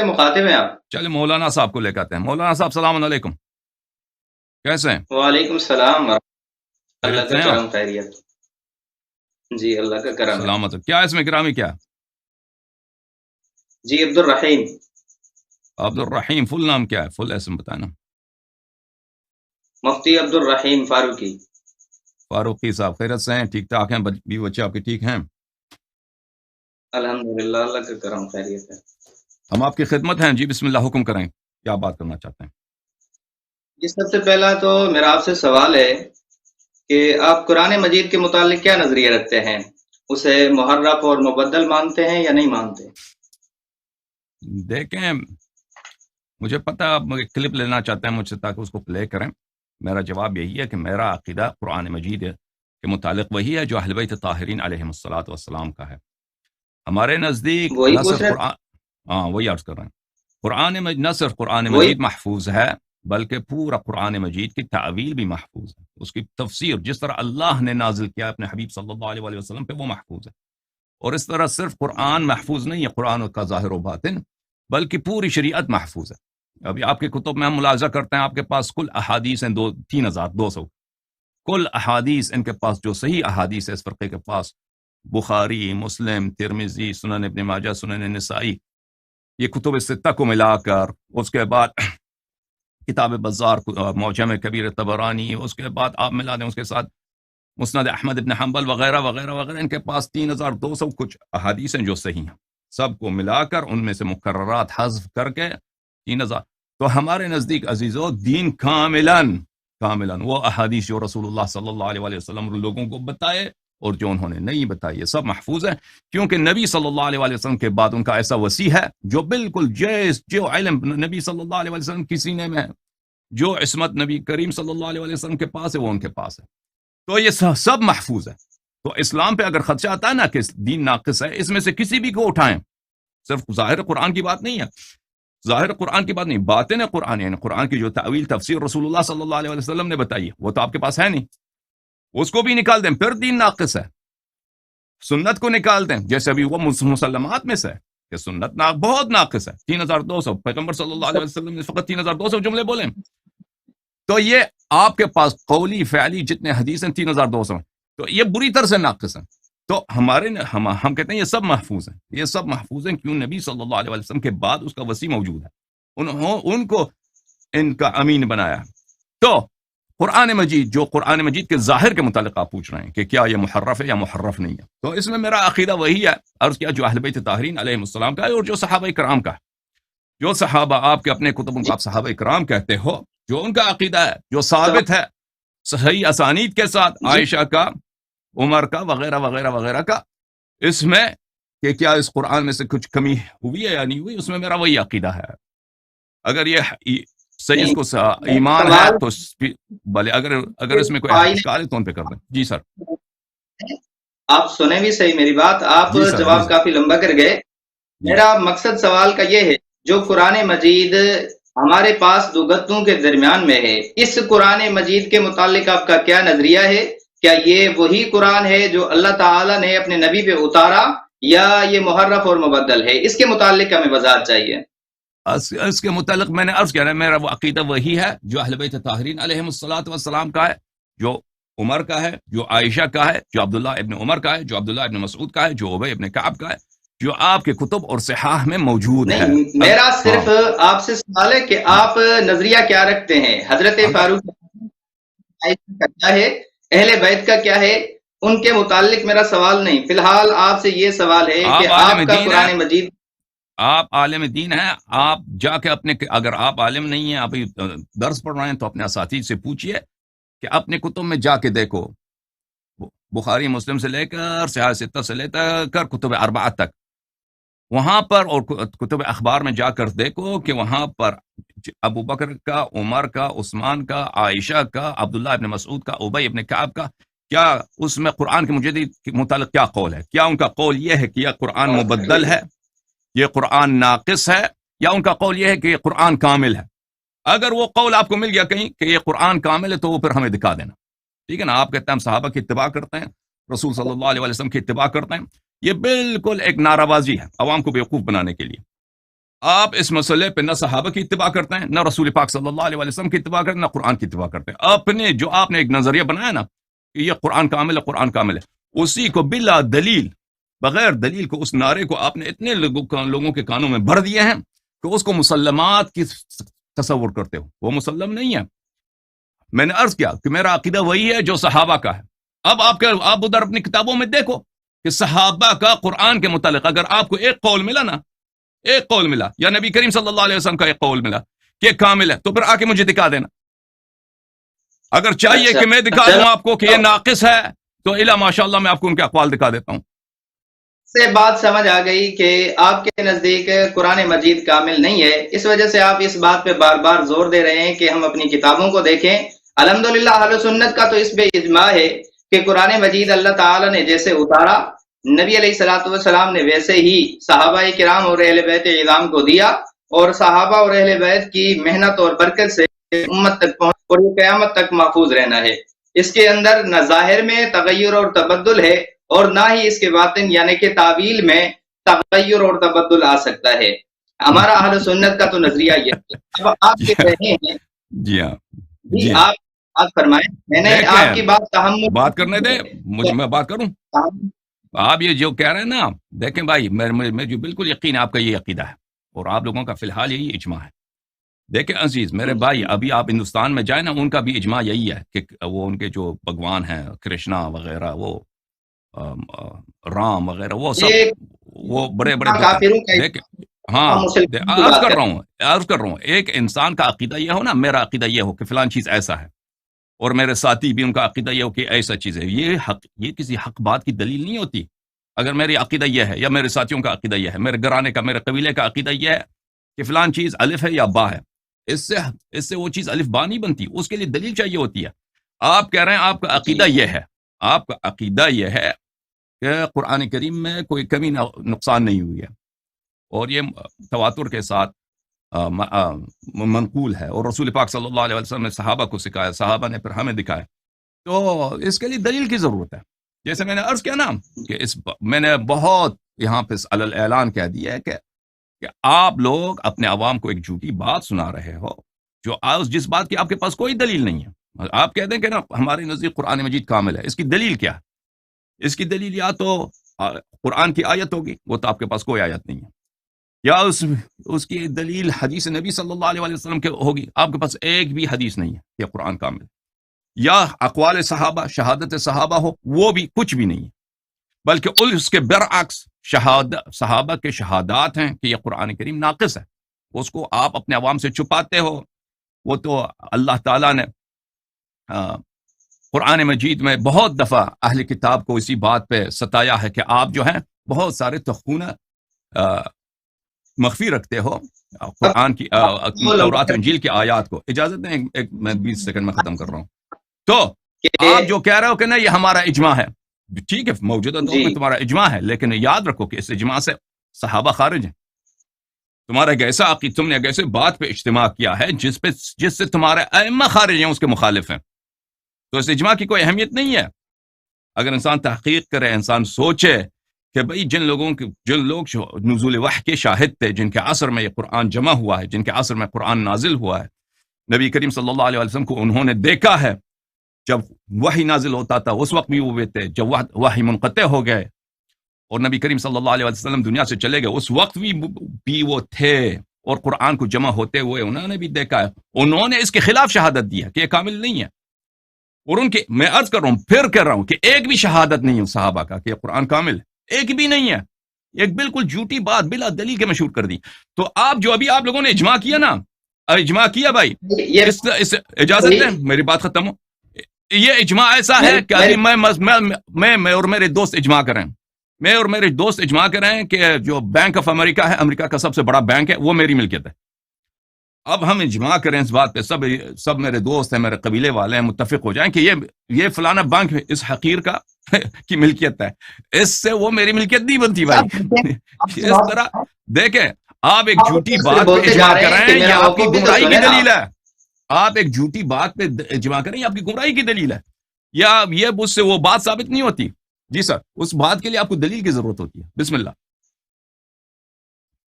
سے مخاطب ہیں آپ؟ چلے مولانا صاحب کو لے کے آتے ہیں. مولانا صاحب السلام علیکم، کیسے ہیں؟ وعلیکم السلام اللہ خیریت سے کا ہیں آپ؟ کرم خیریت. جی اللہ کا کرم ہے. سلامت. کیا اس میں گرامی کیا؟ جی عبد الرحیم. عبد الرحیم. فل نام کیا ہے؟ فل اسم بتائیں نا. مفتی عبد الرحیم فاروقی. فاروقی صاحب خیریت سے ہیں؟ ٹھیک ٹھاک ہیں؟ بیوی بچے آپ کے ٹھیک ہیں؟ الحمدللہ اللہ کا کرم خیریت ہے. ہم آپ کی خدمت ہیں جی. بسم اللہ، حکم کریں، کیا بات کرنا چاہتے ہیں؟ جی سب سے پہلا تو میرا آپ سے سوال ہے کہ آپ قرآن مجید کے متعلق کیا نظریہ رکھتے ہیں؟ اسے محرف اور مبدل مانتے ہیں یا نہیں مانتے؟ دیکھیں، مجھے پتہ آپ کلپ لینا چاہتے ہیں مجھ سے تاکہ اس کو پلے کریں. میرا جواب یہی ہے کہ میرا عقیدہ قرآن مجید کے متعلق وہی ہے جو اہل بیت طاہرین علیہم الصلاۃ والسلام کا ہے. ہمارے نزدیک وہی نہ پوچھ صرف رہے قرآن، ہاں وہی عرض کر رہے ہیں، نہ صرف قرآن وہی مجید محفوظ ہے بلکہ پورا قرآن مجید کی تعویل بھی محفوظ ہے. اس کی تفسیر جس طرح اللہ نے نازل کیا اپنے حبیب صلی اللہ علیہ وسلم پہ، وہ محفوظ ہے. اور اس طرح صرف قرآن محفوظ نہیں ہے، قرآن کا ظاہر و باطن، بلکہ پوری شریعت محفوظ ہے. ابھی آپ کے کتب میں ہم ملاحظہ کرتے ہیں آپ کے پاس کل احادیث ہیں 3200. کل احادیث ان کے پاس جو صحیح احادیث ہے اس فرقے کے پاس، بخاری، مسلم، ترمذی، سنن ابن ماجہ، سنن نسائی، یہ کتب ستہ کو ملا کر، اس کے بعد کتاب بزار، معجم کبیر طبرانی، اس کے بعد آپ ملا دیں اس کے ساتھ مسند احمد ابن حنبل وغیرہ وغیرہ وغیرہ، ان کے پاس 3200 کچھ احادیث ہیں جو صحیح ہیں. سب کو ملا کر ان میں سے مقررات حذف کر کے 3000. تو ہمارے نزدیک عزیزو دین کاملاً وہ احادیث جو رسول اللہ صلی اللہ علیہ وسلم لوگوں کو بتائے اور جو انہوں نے نہیں بتائی، یہ سب محفوظ ہے. کیونکہ نبی صلی اللہ علیہ وسلم کے بعد ان کا ایسا وسیع ہے جو بالکل جو علم نبی صلی اللہ علیہ وسلم کی سینے میں ہے، جو عصمت نبی کریم صلی اللہ علیہ وسلم کے پاس ہے وہ ان کے پاس ہے. تو یہ سب محفوظ ہے. تو اسلام پہ اگر خدشہ آتا ہے نا کہ دین ناقص ہے، اس میں سے کسی بھی کو اٹھائیں، صرف ظاہر قرآن کی بات نہیں ہے، ظاہر قرآن کی بات نہیں، باطن قرآن، یعنی قرآن کی جو تعویل تفسیر رسول اللہ صلی اللہ علیہ وسلم نے بتائی ہے وہ تو آپ کے پاس ہے نہیں، اس کو بھی نکال دیں پھر دین ناقص ہے. سنت کو نکال دیں، جیسے ابھی وہ مسلمات میں سے ہے کہ سنت بہت ناقص ہے. 3200 پیغمبر صلی اللہ علیہ وسلم نے فقط 3200 جملے بولے. تو یہ آپ کے پاس قولی فعلی جتنے حدیث ہیں 3200، تو یہ بری طرح سے ناقص ہیں. تو ہم کہتے ہیں یہ سب محفوظ ہیں، یہ سب محفوظ ہیں کیوں نبی صلی اللہ علیہ وسلم کے بعد اس کا وسیع موجود ہے، ان کو ان کا امین بنایا. تو قرآن مجید کے ظاہر کے متعلق آپ پوچھ رہے ہیں کہ کیا یہ محرف ہے یا محرف نہیں ہے، تو اس میں میرا عقیدہ وہی ہے عرض کیا جو اہل بیت طاہرین علیہم السلام کا ہے اور جو صحابہ کرام کا ہے. جو صحابہ آپ کے اپنے کتبوں کو آپ صحابہ کرام کہتے ہو، جو ان کا عقیدہ ہے جو ثابت ہے صحیح اسانید کے ساتھ، عائشہ کا، عمر کا، وغیرہ وغیرہ وغیرہ کا، اس میں کہ کیا اس قرآن میں سے کچھ کمی ہوئی ہے یا نہیں ہوئی، اس میں میرا وہی عقیدہ ہے. اگر یہ صحیح اس کو ایمان ہے سوال تو بھلے، اگر اس میں کوئی اشکال ہے تو ان پہ کر دیں. جی سر. آپ سنیں بھی صحیح میری بات، آپ جی سر. جی جواب سر. کافی لمبا کر گئے. جی. میرا مقصد سوال کا یہ ہے جو قرآن مجید ہمارے پاس دو گتوں کے درمیان میں ہے، اس قرآن مجید کے متعلق آپ کا کیا نظریہ ہے؟ کیا یہ وہی قرآن ہے جو اللہ تعالی نے اپنے نبی پہ اتارا یا یہ محرف اور مبدل ہے؟ اس کے متعلق ہمیں وضاحت چاہیے. اس کے متعلق میں نے عرض کیا ہے میرا وہ عقیدہ وہی ہے جو اہل بیت طاہرین علیہم الصلاۃ والسلام کا ہے، جو عمر کا ہے، جو عائشہ کا ہے، جو عبداللہ ابن عمر کا ہے، جو عبداللہ ابن مسعود کا ہے، جو ابی ابن کعب کا ہے، جو آپ کے کتب اور صحاح میں موجود ہے. نہیں، میرا صرف آپ سے سوال ہے کہ آپ نظریہ کیا رکھتے ہیں؟ حضرت فاروق کا کیا ہے، اہل بیت کا کیا ہے، ان کے متعلق میرا سوال نہیں. فی الحال آپ سے یہ سوال ہے کہ آپ کا قرآن مجید، آپ عالم دین ہیں، آپ جا کے اپنے، اگر آپ عالم نہیں ہیں، آپ درس پڑھ رہے ہیں تو اپنے اساتذہ سے پوچھئے کہ اپنے کتب میں جا کے دیکھو، بخاری مسلم سے لے کر صحاح ستہ سے لے کر کتب اربعہ تک، وہاں پر اور کتب اخبار میں جا کر دیکھو کہ وہاں پر ابو بکر کا، عمر کا، عثمان کا، عائشہ کا، عبداللہ ابن مسعود کا، ابی ابن کعب کا، کیا اس میں قرآن کے مجید کے متعلق کیا قول ہے؟ کیا ان کا قول یہ ہے کہ یہ قرآن مبدل ہے، یہ قرآن ناقص ہے، یا ان کا قول یہ ہے کہ یہ قرآن کامل ہے؟ اگر وہ قول آپ کو مل گیا کہیں کہ یہ قرآن کامل ہے تو وہ پھر ہمیں دکھا دینا، ٹھیک ہے نا. آپ کہتے ہیں ہم صحابہ کی اتباع کرتے ہیں، رسول صلی اللہ علیہ وسلم کی اتباع کرتے ہیں، یہ بالکل ایک نعرہ بازی ہے عوام کو بیوقوف بنانے کے لیے. آپ اس مسئلے پہ نہ صحابہ کی اتباع کرتے ہیں، نہ رسول پاک صلی اللہ علیہ وسلم کی اتباع کرتے ہیں، نہ قرآن کی اتباع کرتے ہیں. اپنے جو آپ نے ایک نظریہ بنایا نا کہ یہ قرآن کامل ہے، قرآن کامل ہے، اسی کو بلا دلیل، بغیر دلیل کو، اس نعرے کو آپ نے اتنے لوگوں کے کانوں میں بھر دیے ہیں کہ اس کو مسلمات کی تصور کرتے ہو. وہ مسلم نہیں ہے. میں نے عرض کیا کہ میرا عقیدہ وہی ہے جو صحابہ کا ہے. اب آپ ادھر اپنی کتابوں میں دیکھو کہ صحابہ کا قرآن کے متعلق اگر آپ کو ایک قول ملا نا، ایک قول ملا، یا نبی کریم صلی اللہ علیہ وسلم کا ایک قول ملا کہ کامل ہے، تو پھر آ کے مجھے دکھا دینا. اگر چاہیے کہ میں دکھا دوں آپ کو کہ یہ ناقص ہے، تو الا ماشاء اللہ میں آپ کو ان کے اقوال دکھا دیتا ہوں. سے بات سمجھ آ گئی کہ آپ کے نزدیک قرآن مجید کامل نہیں ہے، اس وجہ سے آپ اس بات پہ بار بار زور دے رہے ہیں کہ ہم اپنی کتابوں کو دیکھیں. الحمدللہ اہل سنت کا تو اس پہ اجماع ہے کہ قرآن مجید اللہ تعالی نے جیسے اتارا، نبی علیہ الصلوۃ والسلام نے ویسے ہی صحابہ کرام اور اہل بیت اعظام کو دیا، اور صحابہ اور اہل بیت کی محنت اور برکت سے امت تک پہنچ اور یہ قیامت تک محفوظ رہنا ہے. اس کے اندر نہ ظاہر میں تغیر اور تبدل ہے، اور نہ ہی اس کے باطن یعنی کہ تعویل میں تغیر اور تبدل آ سکتا ہے. ہمارا اہل سنت کا تو نظریہ یہ ہے. اب آپ جی کے رہے ہیں جی ہاں، جی، جی ہاں. آپ فرمائیں. میں نے آپ کی بات بات کرنے دیں مجھے، میں بات کروں. آپ یہ جو کہہ رہے ہیں نا، دیکھیں بھائی، میں جو بالکل یقین ہے آپ کا یہ عقیدہ ہے، اور آپ لوگوں کا فی الحال یہی اجماع ہے. دیکھیں عزیز میرے بھائی، ابھی آپ ہندوستان میں جائیں نا، ان کا بھی اجماع یہی ہے کہ وہ ان کے جو بھگوان ہیں کرشنا وغیرہ، وہ رام وغیرہ، وہ سب وہ بڑے بڑے بت ہیں. دیکھیں ہاں، عرض کر رہا ہوں ایک انسان کا عقیدہ یہ ہو نا، میرا عقیدہ یہ ہو کہ فلان چیز ایسا ہے، اور میرے ساتھی بھی ان کا عقیدہ یہ ہو کہ ایسا چیز ہے، یہ کسی حق بات کی دلیل نہیں ہوتی. اگر میری عقیدہ یہ ہے، یا میرے ساتھیوں کا عقیدہ یہ ہے، میرے گھرانے کا، میرے قبیلے کا عقیدہ یہ ہے کہ فلان چیز الف ہے یا با ہے، اس سے وہ چیز الف با نہیں بنتی، اس کے لیے دلیل چاہیے ہوتی ہے. آپ کہہ رہے ہیں آپ کا عقیدہ یہ ہے، آپ کا عقیدہ یہ ہے کہ قرآن کریم میں کوئی کمی نقصان نہیں ہوئی ہے، اور یہ تواتر کے ساتھ منقول ہے، اور رسول پاک صلی اللہ علیہ وسلم نے صحابہ کو سکھایا، صحابہ نے پھر ہمیں دکھایا. تو اس کے لیے دلیل کی ضرورت ہے. جیسے میں نے عرض کیا نا کہ میں نے بہت یہاں پہ علل اعلان کہہ دیا ہے کہ آپ لوگ اپنے عوام کو ایک جھوٹی بات سنا رہے ہو، جو جس بات کی آپ کے پاس کوئی دلیل نہیں ہے. آپ کہہ دیں کہ نا ہمارے نزدیک قرآن مجید کامل ہے، اس کی دلیل کیا ہے؟ اس کی دلیل یا تو قرآن کی آیت ہوگی، وہ تو آپ کے پاس کوئی آیت نہیں ہے، یا اس کی دلیل حدیث نبی صلی اللہ علیہ وسلم کے ہوگی، آپ کے پاس ایک بھی حدیث نہیں ہے کہ قرآن کامل ہے. یا اقوال صحابہ، شہادت صحابہ ہو، وہ بھی کچھ بھی نہیں ہے، بلکہ اس کے برعکس صحابہ کے شہادات ہیں کہ یہ قرآن کریم ناقص ہے. اس کو آپ اپنے عوام سے چھپاتے ہو. وہ تو اللہ تعالیٰ نے قرآن مجید میں بہت دفعہ اہل کتاب کو اسی بات پہ ستایا ہے کہ آپ جو ہیں بہت سارے تخونہ مخفی رکھتے ہو قرآن کی، تورات و انجیل کی آیات کو. اجازت دیں میں 20 سیکنڈ میں ختم کر رہا ہوں. تو آپ جو کہہ رہے ہو کہ نہیں یہ ہمارا اجماع ہے، ٹھیک ہے، موجودہ دور میں تمہارا اجماع ہے، لیکن یاد رکھو کہ اس اجماع سے صحابہ خارج ہیں. تمہارا ایک ایسا عقیدہ، تم نے ایک ایسے بات پہ اجتماع کیا ہے جس سے تمہارے ائمہ خارج ہیں، اس کے مخالف ہیں. تو اس اجماع کی کوئی اہمیت نہیں ہے. اگر انسان تحقیق کرے، انسان سوچے کہ بھئی جن لوگ نزول وحی کے شاہد تھے، جن کے عصر میں یہ قرآن جمع ہوا ہے، جن کے عصر میں قرآن نازل ہوا ہے، نبی کریم صلی اللہ علیہ وسلم کو انہوں نے دیکھا ہے، جب وحی نازل ہوتا تھا اس وقت بھی وہ تھے، جب وحی منقطع ہو گئے اور نبی کریم صلی اللہ علیہ وسلم دنیا سے چلے گئے اس وقت بھی وہ تھے، اور قرآن کو جمع ہوتے ہوئے انہوں نے بھی دیکھا ہے. انہوں نے اس کے خلاف شہادت دی ہے کہ یہ کامل نہیں ہے. اور ان کے، میں عرض کر رہا ہوں، پھر کہہ رہا ہوں کہ ایک بھی شہادت نہیں ہے صحابہ کا کہ یہ قرآن کامل ہے، ایک بھی نہیں ہے. ایک بالکل جھوٹی بات بلا دلیل کے مشہور کر دی. تو آپ جو ابھی آپ لوگوں نے اجماع کیا نا، اجماع کیا بھائی، اس اجازت دیں میری بات ختم ہو. یہ اجماع ایسا ہے کہ ابھی میں اور میرے دوست اجماع کریں، میں اور میرے دوست اجماع کریں کہ جو بینک آف امریکہ ہے، امریکہ کا سب سے بڑا بینک ہے، وہ میری ملکیت ہے. اب ہم اجماع کریں اس بات پہ، سب میرے دوست ہیں، میرے قبیلے والے ہیں، متفق ہو جائیں کہ یہ فلانا بینک اس حقیر کا کی ملکیت ہے، اس سے وہ میری ملکیت نہیں بنتی بھائی. اس طرح دیکھیں، آپ ایک جھوٹی بات پہ اجماع کریں، یہ آپ کی گمراہی کی دلیل ہے. آپ ایک جھوٹی بات پہ اجماع کریں، یہ آپ کی گمراہی کی دلیل ہے، یا یہ اس سے وہ بات ثابت نہیں ہوتی. جی سر، اس بات کے لیے آپ کو دلیل کی ضرورت ہوتی ہے. بسم اللہ.